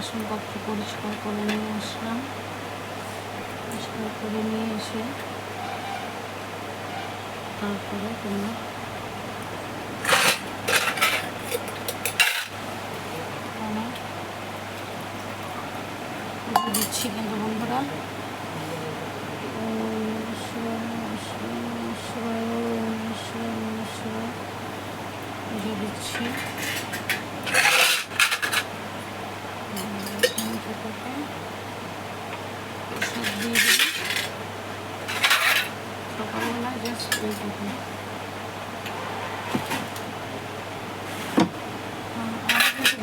বাসনপত্র পরিষ্কার করে নিয়ে আসলাম। পরিষ্কার করে নিয়ে এসে তারপরে তোমরা দিচ্ছি কিন্তু বন্ধুরা দিচ্ছি সকালবেলা জাস্ট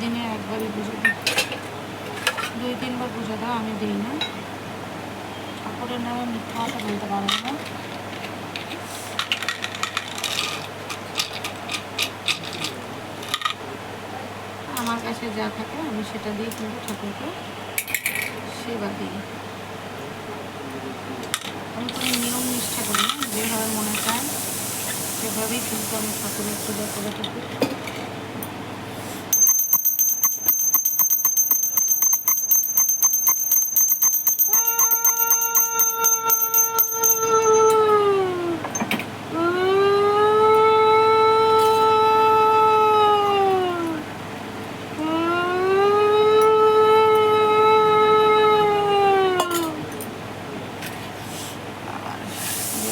দিনে একবারই পুজো দিই, 2-3 বার পুজো দাও আমি দিই না। ঠাকুরের নামে মিথ্যা কথা বলতে পারবো না। আমার কাছে যা থাকে আমি সেটা দিয়ে কিন্তু ঠাকুরকে সেবা দিই। আমি কোনো নিয়ম নিষ্ঠা করি না, যেভাবে মনে চায় সেভাবেই কিন্তু আমি ঠাকুরের পূজা করে থাকি।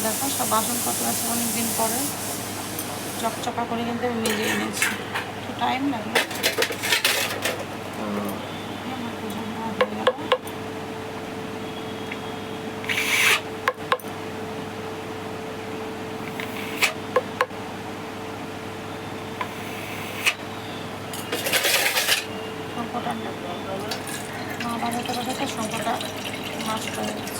দেখো সব বাসনপত্র আছে অনেকদিন পরে চকচকা করে কিন্তু আমি মেজে এনেছি, একটু টাইম লাগলো। তো আমার পুজো হয়ে গেল। শঙ্কটা বাজাতে বাজাতে শঙ্কটা নষ্ট হয়ে গেছে।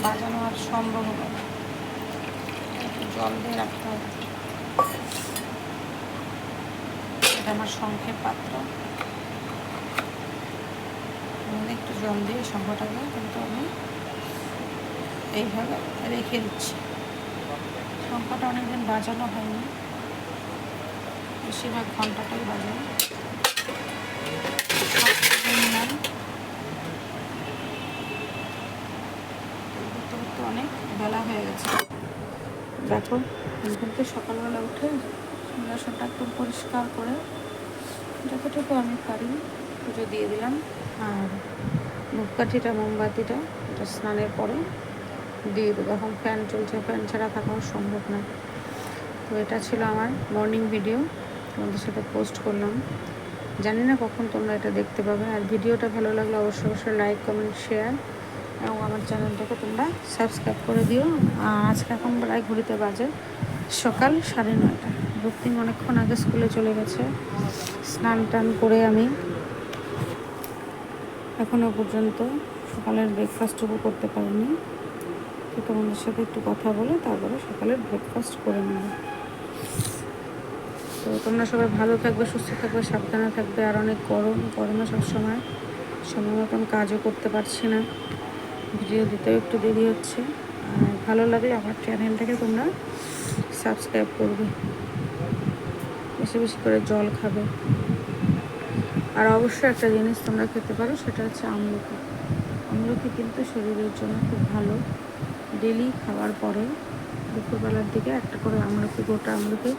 বাজানো আর সম্ভব হবে না, একটু জল দিয়ে রাখতে হবে। এটা আমার শঙ্খের পাত্র, একটু জল দিয়ে শঙ্খটাকে কিন্তু আমি এইভাবে রেখে দিচ্ছি। শঙ্খটা অনেকদিন বাজানো হয়নি, বেশিরভাগ ঘন্টাটাই বাজানো। অনেক বেলা হয়ে গেছে। দেখো কিন্তু সকালবেলা উঠে বাসনটা একটু পরিষ্কার করে যতটুকু আমি পারি পুজো দিয়ে দিলাম। আর ধূপকাঠিটা মোমবাতিটা এটা স্নানের পরে দিয়ে দেবো। এখন ফ্যান চলছে, ফ্যান ছাড়া থাকাও সম্ভব না। তো এটা ছিল আমার মর্নিং ভিডিও, তোমাদের সাথে পোস্ট করলাম। জানি না কখন তোমরা এটা দেখতে পাবে। আর ভিডিওটা ভালো লাগলে অবশ্যই লাইক, কমেন্ট, শেয়ার এবং আমার চ্যানেলটাকে তোমরা সাবস্ক্রাইব করে দিও। আর আজকে এখন প্রায় ঘড়িতে বাজে সকাল 9:30। রক্তিম অনেকক্ষণ আগে স্কুলে চলে গেছে। স্নান টান করে আমি এখনও পর্যন্ত সকালের ব্রেকফাস্টটুকু করতে পারিনি। তো তোমাদের সাথে একটু কথা বলে তারপরে সকালের ব্রেকফাস্ট করে নেব। তো তোমরা সবাই ভালো থাকবে, সুস্থ থাকবে, সাবধানে থাকবে। আর অনেক গরমে সবসময় সময় মতন কাজও করতে পারছি না, ভিডিও দিতেও একটু দেরি হচ্ছে। আর ভালো লাগলে আমার চ্যানেলটাকে তোমরা সাবস্ক্রাইব করবে, বেশি বেশি করে জল খাবে। আর অবশ্যই একটা জিনিস তোমরা খেতে পারো, সেটা হচ্ছে আমলকি। আমলকি কিন্তু শরীরের জন্য খুব ভালো। ডেলি খাওয়ার পরে দুপুরবেলার দিকে একটা করে আমলকি, গোটা আমলকি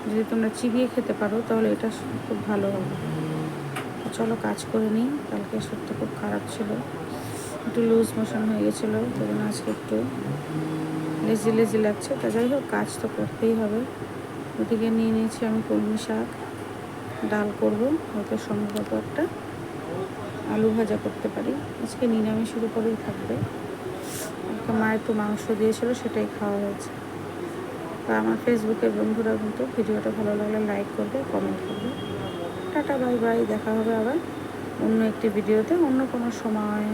যদি তোমরা চিবিয়ে খেতে পারো তাহলে এটা খুব ভালো হবে। চলো কাজ করে নিই। কালকে শরীরটা খুব খারাপ ছিল, একটু লুজ মোশন হয়ে গেছিলো, তখন আজকে একটু লেজি লাগছে। তা যাই হোক, কাজ তো করতেই হবে। ওদিকে নিয়ে নিয়েছি আমি কলমি শাক, ডাল করব, হয়তো সম্ভবত একটা আলু ভাজা করতে পারি। আজকে নিরামিষের উপরেই থাকবে। একটা মা একটু মাংস দিয়েছিল, সেটাই খাওয়া হয়েছে। তো আমার ফেসবুকের বন্ধুরা কিন্তু ভিডিওটা ভালো লাগলে লাইক করবে, কমেন্ট করবে। Tata, bye bye. দেখা হবে আবার অন্য একটি ভিডিওতে, অন্য কোনো সময়।